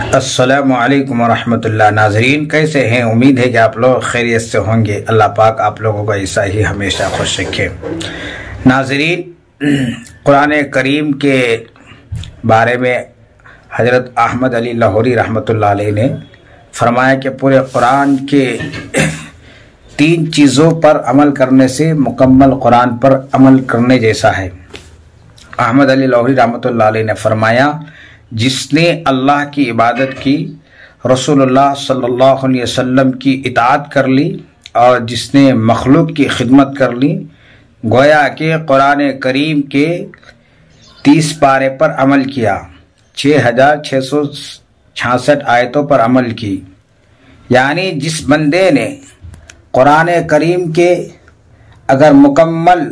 अस्सलामु अलैकुम वरहमतुल्लाह। नाजरीन, कैसे हैं? उम्मीद है कि आप लोग खैरियत से होंगे। अल्लाह पाक आप लोगों को ऐसा ही हमेशा खुश रखे। नाजरीन, कुरान करीम के बारे में हज़रत अहमद अली लाहौरी रहमतुल्लाह अलैह ने फरमाया कि पूरे कुरान के 3 चीज़ों पर अमल करने से मुकम्मल कुरान पर अमल करने जैसा है। अहमद अली लाहौरी रहमतुल्लाह अलैह ने फरमाया, जिसने अल्लाह की इबादत की, रसूलुल्लाह सल्लल्लाहु अलैहि वसल्लम की इताअत कर ली और जिसने मखलूक की खिदमत कर ली, गोया के कुरान करीम के 30 पारे पर अमल किया, 6666 आयतों पर अमल की। यानी जिस बंदे ने कुरान करीम के अगर मुकम्मल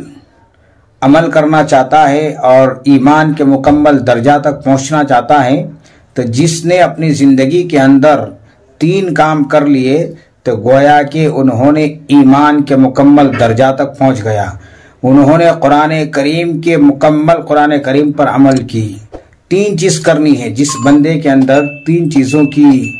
अमल करना चाहता है और ईमान के मुकम्मल दर्जा तक पहुंचना चाहता है, तो जिसने अपनी ज़िंदगी के अंदर 3 काम कर लिए तो गोया कि उन्होंने ईमान के मुकम्मल दर्जा तक पहुंच गया। उन्होंने कुरान करीम के मुकम्मल कुरान करीम पर अमल की। 3 चीज़ करनी है। जिस बंदे के अंदर 3 चीज़ों की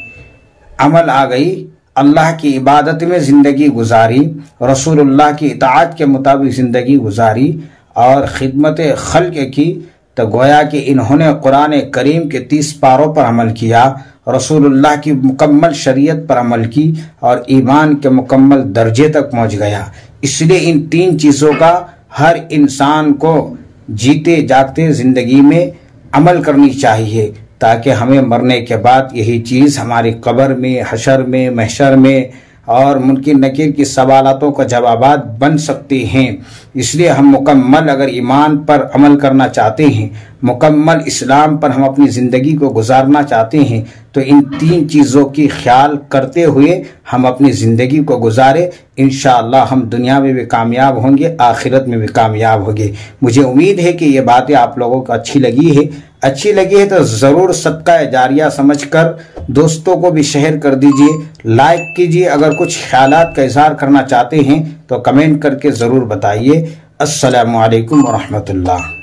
अमल आ गई, अल्लाह की इबादत में ज़िंदगी गुजारी, रसूलुल्लाह की इताअत के मुताबिक ज़िंदगी गुजारी और ख़िदमत खल्क़ की, तो गोया कि इन्होंने कुरान करीम के 30 पारों पर अमल किया, रसूलुल्लाह की मुकम्मल शरीयत पर अमल की और ईमान के मुकम्मल दर्जे तक पहुंच गया। इसलिए इन 3 चीज़ों का हर इंसान को जीते जागते ज़िंदगी में अमल करनी चाहिए, ताकि हमें मरने के बाद यही चीज़ हमारी कब्र में, हशर में, महशर में और मुनकिर नकीर की सवालातों का जवाबात बन सकते हैं। इसलिए हम मुकम्मल अगर ईमान पर अमल करना चाहते हैं, मुकम्मल इस्लाम पर हम अपनी ज़िंदगी को गुजारना चाहते हैं, तो इन 3 चीज़ों की ख्याल करते हुए हम अपनी ज़िंदगी को गुजारें। इंशाअल्लाह हम दुनिया में भी कामयाब होंगे, आखिरत में भी कामयाब होंगे। मुझे उम्मीद है कि ये बातें आप लोगों को अच्छी लगी है तो ज़रूर सदका जारिया समझकर दोस्तों को भी शेयर कर दीजिए, लाइक कीजिए। अगर कुछ ख्यालात का इज़हार करना चाहते हैं तो कमेंट करके ज़रूर बताइए। अस्सलामु अलैकुम वरहमतुल्लाह।